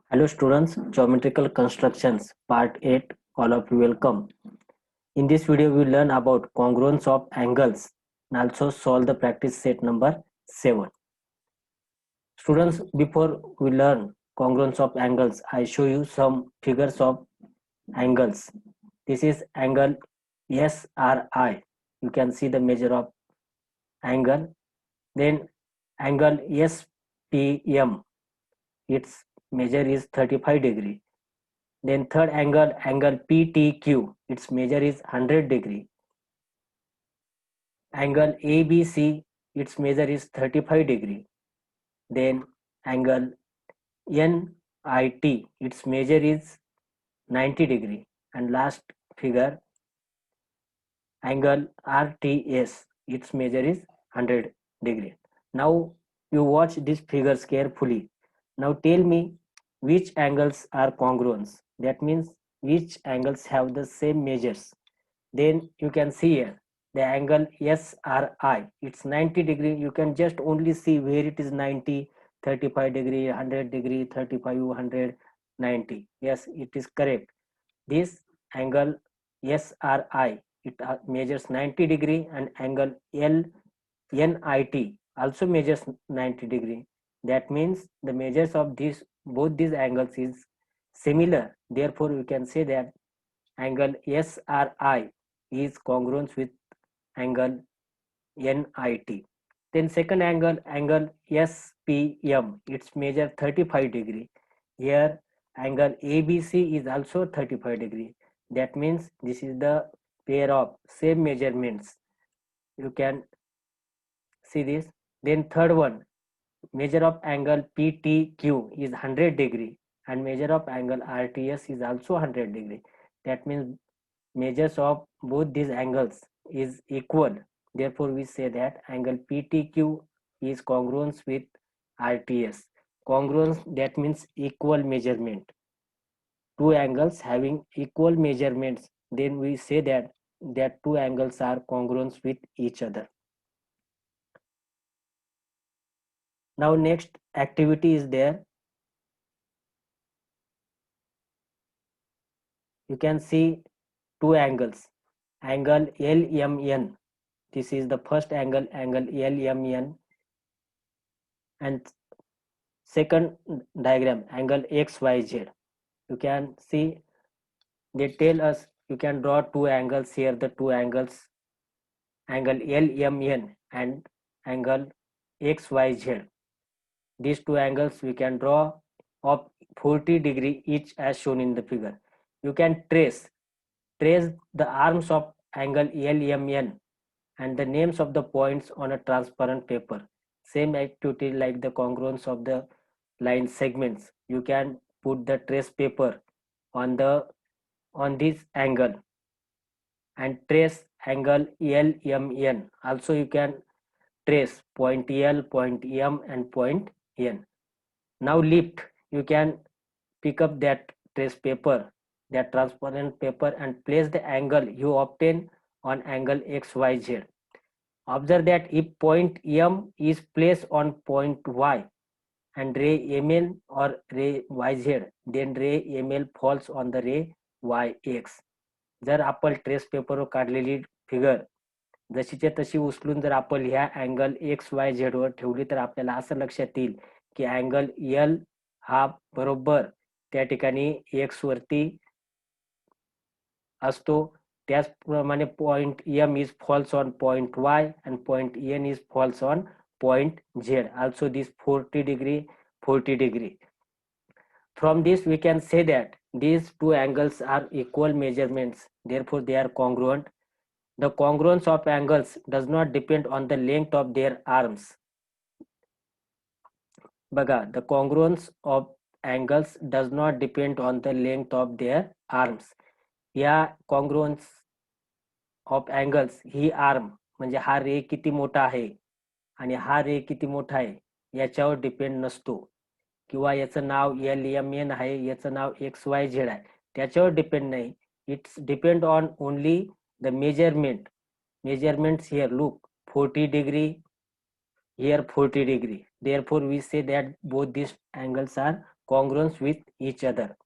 Hello students, Geometrical Constructions Part 8, all of you welcome. In this video we will learn about congruence of angles and also solve the practice set number 7. Students, before we learn congruence of angles, I show you some figures of angles. This is angle SRI. You can see the measure of angle. Then angle SPM, its measure is 35 degree. Then third angle, angle PTQ, its measure is 100 degree. Angle ABC, its measure is 35 degree. Then angle NIT, its measure is 90 degree. And last figure, angle RTS, its measure is 100 degree. Now you watch these figures carefully. Now tell me which angles are congruent. That means which angles have the same measures. Then you can see here the angle SRI, it's 90 degree. You can just only see where it is 90, 35 degree, 100 degree, 35, 100, 90. Yes, it is correct. This angle SRI, it measures 90 degree, and angle LNIT also measures 90 degree. That means the measures of both these angles is similar. Therefore, we can say that angle SRI is congruent with angle NIT. Then second angle, angle SPM, it's measure 35 degree. Here angle ABC is also 35 degree. That means this is the pair of same measurements. You can see this. Then third one, measure of angle PTQ is 100 degree and measure of angle RTS is also 100 degree. That means measures of both these angles is equal. Therefore, we say that angle PTQ is congruent with RTS. Congruence, that means equal measurement. Two angles having equal measurements, then we say that two angles are congruent with each other. Now next activity is there. You can see two angles. Angle LMN. This is the first angle, angle LMN, and second diagram, angle XYZ. You can see they tell us you can draw two angles here, the two angles, angle LMN and angle XYZ. These two angles we can draw of 40 degree each as shown in the figure. You can trace the arms of angle LMN and the names of the points on a transparent paper. Same activity like the congruence of the line segments. You can put the trace paper on this angle and trace angle LMN. Also you can trace point L, point M and point N. Now lift, you can pick up that trace paper, that transparent paper, and place the angle you obtain on angle XYZ. Observe that if point M is placed on point Y and ray ML or ray YZ, then ray ML falls on the ray YX. जर आपण trace पेपरवर काढलेली figure जशीच्या तशी उचलून जर आपण ह्या अँगल XYZ वर ठेवली तर आपल्याला असं लक्षात येईल की अँगल L हा बरोबर त्या ठिकाणी X वरती असतो. त्याचप्रमाणे point M is falls on point Y and point N is falls on point Z. Also this 40 degree. From this we can say that these two angles are equal measurements, therefore they are congruent. The congruence of angles does not depend on the length of their arms. बघा, the congruence of angles does not depend on the length of their arms. या congruence of angles he arm म्हणजे हा रे किती मोठा आहे आणि हा रे किती मोठा आहे याच्यावर डिपेंड नसतो, किंवा याचं नाव LMN आहे, याचं नाव XYZ आहे, त्याच्यावर डिपेंड नाही. It's depend on only the measurements here. Look, 40 degree, here 40 degree. Therefore we say that both these angles are congruence with each other.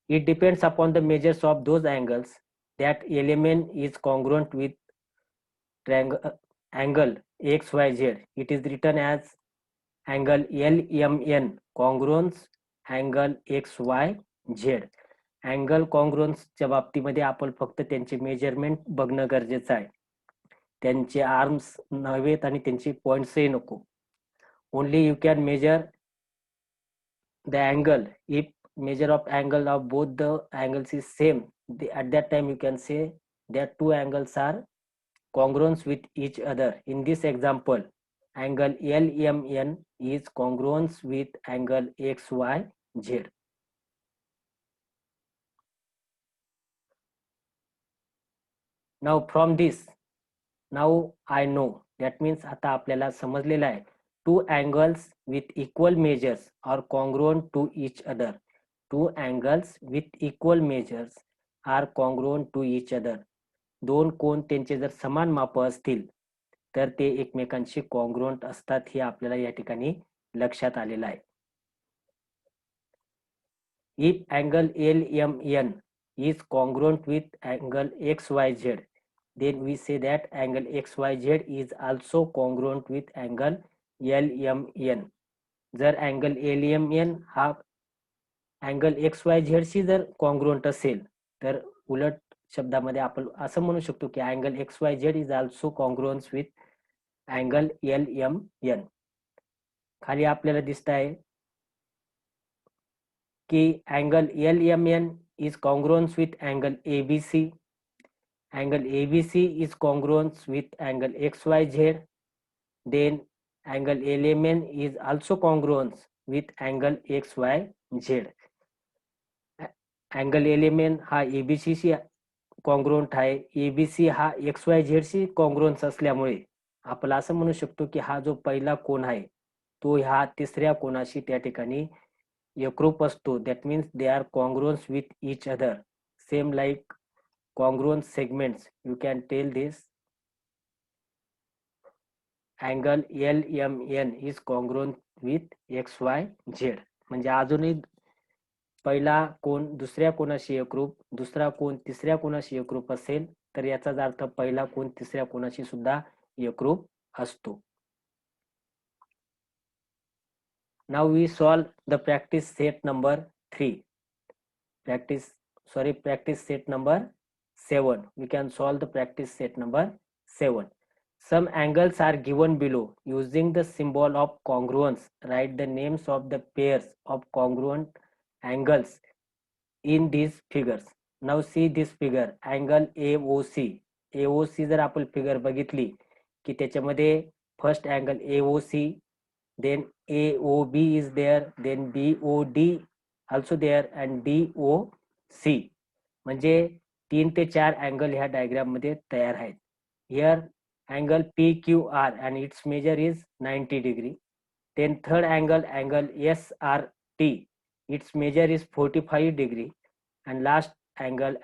It depends upon the measures of those angles that element is congruent with angle XYZ. It is written as angle LMN congruence angle XYZ. Angle कॉन्ग्रुअन्सच्या बाबतीमध्ये आपण फक्त त्यांचे measurement बघणं गरजेचं आहे. त्यांचे arms नव्हेत आणि त्यांचे पॉइंट्सही नको. Only you can measure the angle. If measure of angle of both the angles is same, at that time you can say that two angles are congruent with each other. In this example, angle LMN is congruent with angle XYZ. Now from this, now I know, that means आता आपल्याला समजलेलं आहे, two angles with equal measures are congruent to each other. Two angles with equal measures are congruent to each other. दोन कोण त्यांचे जर समान माप असतील तर ते एकमेकांशी कॉन्ग्रुएंट असतात, हे आपल्याला या ठिकाणी लक्षात आलेलं आहे. If angle LMN is congruent with angle XYZ, then we say that angle XYZ is also congruent with angle LMN. जर angle LMN हा angle XYZ शी जर congruent असेल तर उलट शब्दामध्ये आपण असं म्हणू शकतो की angle XYZ is also congruent with angle LMN. खाली आपल्याला दिसत आहे की angle LMN is congruent with angle ABC. Angle ABC is congruent with angle XYZ. Then angle LMN is also congruent with angle XYZ. Angle LMN हा ABC she congruent आहे. ABC हा XYZ she congruent असल्यामुळे आपण असं म्हणू शकतो की हा जो पहिला कोन आहे तो ह्या तिसऱ्या कोनाशी त्या ठिकाणी एकरूप असतो. That means they are congruent with each other. Same like congruent segments, you can tell this angle LMN is congruent with XYZ. म्हणजे अजूनही पहिला कोन दुसऱ्या कोनाशी एकरूप, दुसरा कोन तिसऱ्या कोनाशी एकरूप असेल तर याचाच अर्थ पहिला कोन तिसऱ्या कोनाशी सुद्धा एकरूप असतो. Now we solve the practice set number 3. Practice set number 7. We can solve the practice set number 7. Some angles are given below. Using the symbol of congruence, write the names of the pairs of congruent angles in these figures. Now see this figure, angle AOC. AOC जर आपण figure बघितली की त्याच्यामध्ये first angle AOC, then AOB is there, then BOD also there and DOC. म्हणजे 3 ते 4 angle ह्या diagram मध्ये तयार आहेत. Here angle PQR and its measure is 90 degree. Then third angle SRT, its measure is 45 degree. And last angle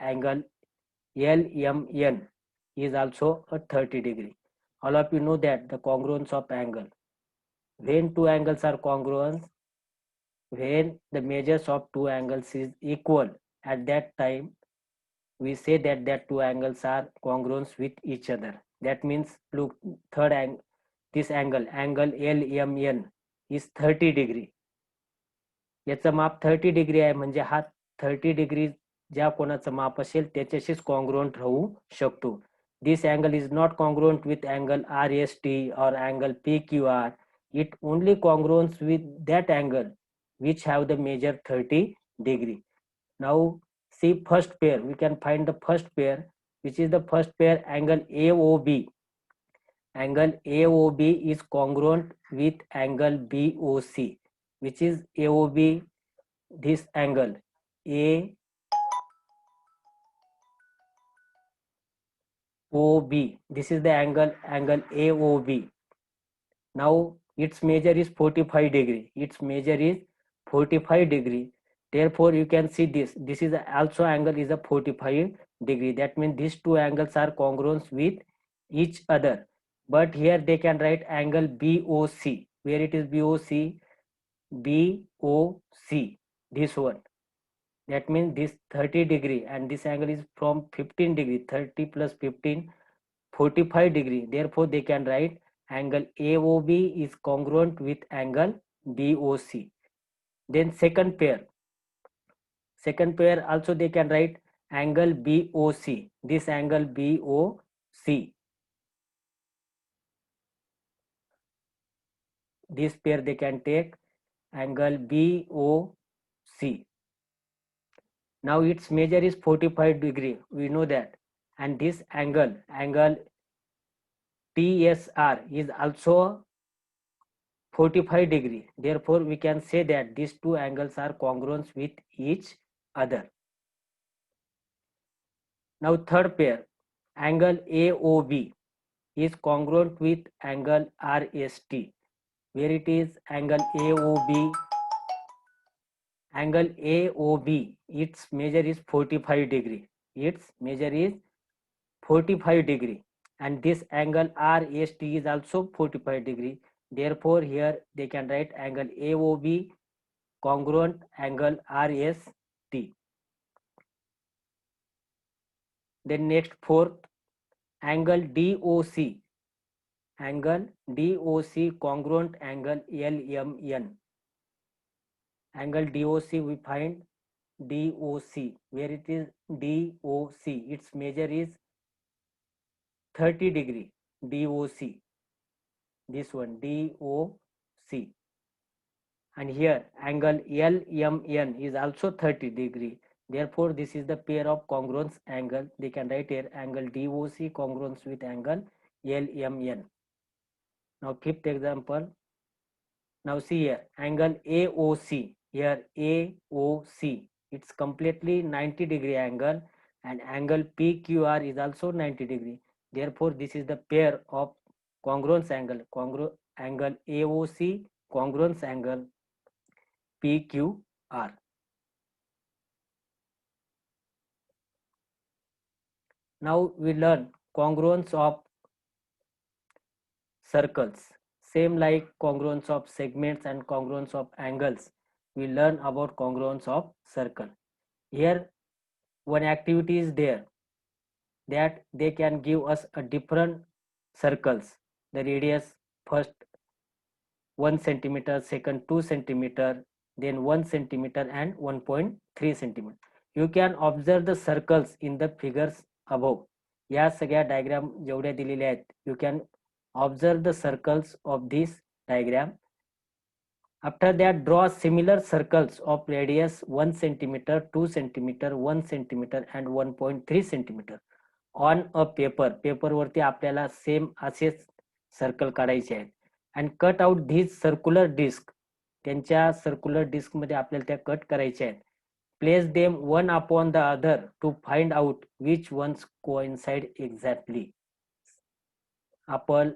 LMN is also a 30 degree. All of you know that the congruence of angle. When two angles are congruent, when the measures of two angles is equal, at that time we say that two angles are congruent with each other. That means look, third angle, this angle LMN is 30 degree. याचं माप 30 degree आहे, म्हणजे हा 30 degree ज्या कोणाचं माप असेल त्याच्याशीच congruent राहू शकतो. This angle is not congruent with angle RST or angle PQR. It only congruent with that angle which have the measure 30 degree. Now see first pair. We can find the first pair, which is the first pair angle AOB. Angle AOB is congruent with angle BOC, which is AOB, this angle AOB. This is the angle AOB. Now its measure is 45 degree. Its measure is 45 degree. Therefore you can see this is also angle is a 45 degree. That means these two angles are congruent with each other. But here they can write angle BOC. Where it is BOC? BOC. this one. That means this 30 degree and this angle is from 15 degree. 30 plus 15, 45 degree. Therefore, they can write angle AOB is congruent with angle BOC. Then second pair also they can write angle BOC. This angle BOC. This pair they can take angle BOC. Now its measure is 45 degree. We know that. And this angle TSR is also 45 degree. Therefore, we can say that these two angles are congruent with each other. Now third pair, angle AOB is congruent with angle RST. Where it is angle AOB, its measure is 45 degree. Its measure is 45 degree. And this angle RST is also 45 degree. Therefore, here they can write angle AOB congruent angle RST. Then next fourth, angle DOC. Angle DOC congruent angle LMN. Angle DOC we find DOC. Where it is DOC? Its measure is 30 degree. DOC. This one DOC. And here angle LMN is also 30 degree. Therefore, this is the pair of congruence angle. They can write here angle DOC congruence with angle LMN. Now fifth example. Now see here angle AOC. Here AOC. It's completely 90 degree angle, and angle PQR is also 90 degree. Therefore, this is the pair of congruence angle. Angle AOC congruence angle PQR. Now we learn congruence of circles. Same like congruence of segments and congruence of angles. We learn about congruence of circle. Here one activity is there that they can give us a different circles. The radius first 1 centimeter, second 2 centimeter, then 1 centimeter and 1.3 centimeter. You can observe the circles in the figures above. या सगळ्या diagram जेवढ्या दिलेल्या आहेत, you can observe the circles of this diagram. After that, draw similar circles of radius 1 centimeter, 2 centimeter, 1 centimeter and 1.3 centimeter on a paper. Paper वरती आपल्याला same असेच circle काढायचे आहेत. And cut out these circular disc. त्यांच्या circular disc मध्ये आपल्याला त्या cut करायच्या आहेत. Place them one upon the other to find out which ones coincide exactly. आपण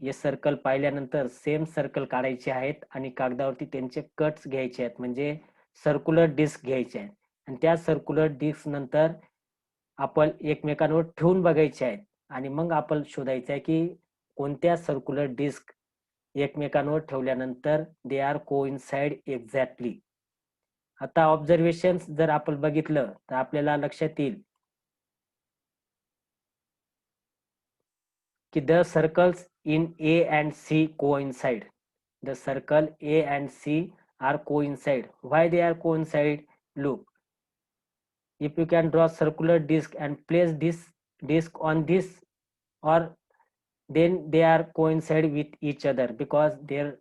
हे सर्कल पाहिल्यानंतर सेम सर्कल काढायचे आहेत आणि कागदावरती त्यांचे कट्स घ्यायचे आहेत, म्हणजे सर्क्युलर डिस्क घ्यायचे आहेत. आणि त्या सर्क्युलर डिस्क नंतर आपण एकमेकांवर ठेवून बघायचे आहेत आणि मग आपण शोधायचं आहे की कोणत्या सर्क्युलर डिस्क एकमेकांवर ठेवल्यानंतर दे आर कोइन्साइड एक्झॅक्टली. आता ऑब्झर्वेशन जर आपण बघितलं तर आपल्याला लक्षात येईल की the circles in A and C coincide. The circle A and C are coincide. Why they are coincide? Look, if you can draw circular disc and place this disc on this, or then they are coincide with each other because their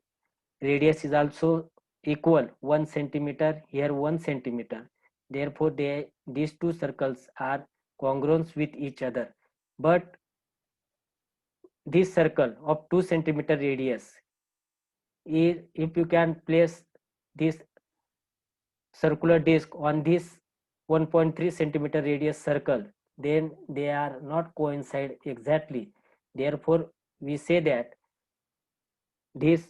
radius is also equal 1 centimeter, here 1 centimeter. Therefore, these two circles are congruent with each other. But this circle of 2 centimeter radius is, if you can place this circular disc on this 1.3 centimeter radius circle, then they are not coincide exactly. Therefore, we say that this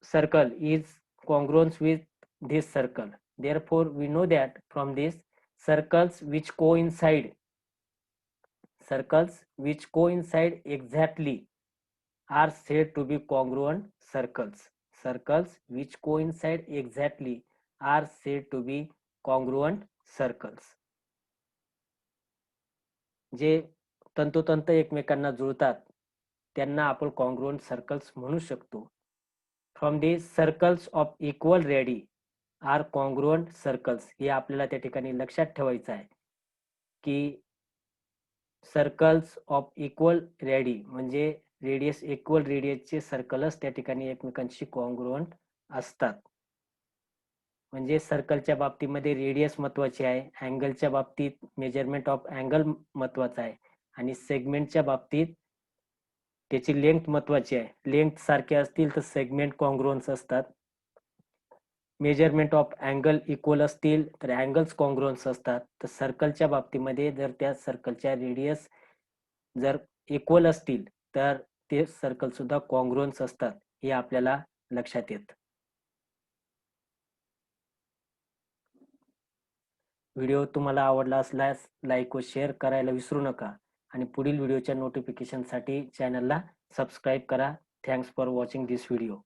circle is congruent with this circle. Therefore, we know that from this circles which coincide exactly are said to be congruent circles. circles which coincide exactly are said to be congruent circles. जे तंतोतंत एकमेकांना जुळतात त्यांना आपण congruent circles म्हणू शकतो. From the circles of equal radii are congruent circles. हे आपल्याला त्या ठिकाणी लक्षात ठेवायचं आहे की सर्कल्स ऑफ इक्वल रेडी म्हणजे रेडियस इक्वल रेडियसचे सर्कलच त्या ठिकाणी एकमेकांशी कॉन्ग्रुएंट असतात. म्हणजे सर्कलच्या बाबतीमध्ये रेडियस महत्वाची आहे, अँगलच्या बाबतीत मेजरमेंट ऑफ अँगल महत्वाचा आहे आणि सेगमेंटच्या बाबतीत त्याची लेंथ महत्वाची आहे. लेंथ सारखे असतील तर सेगमेंट कॉन्ग्रुएंट असतात. मेजरमेंट ऑफ अँगल इक्वल असतील तर अँगल्स कॉन्ग्रुएंट असतात. तर सर्कलच्या बाबतीमध्ये जर त्या सर्कलच्या रेडियस जर इक्वल असतील तर ते सर्कल सुद्धा कॉन्ग्रुएंट असतात, हे आपल्याला लक्षात येतं. व्हिडिओ तुम्हाला आवडला असल्यास लाईक व शेअर करायला विसरू नका आणि पुढील व्हिडिओच्या नोटिफिकेशनसाठी चॅनलला सबस्क्राईब करा. Thanks for watching this video.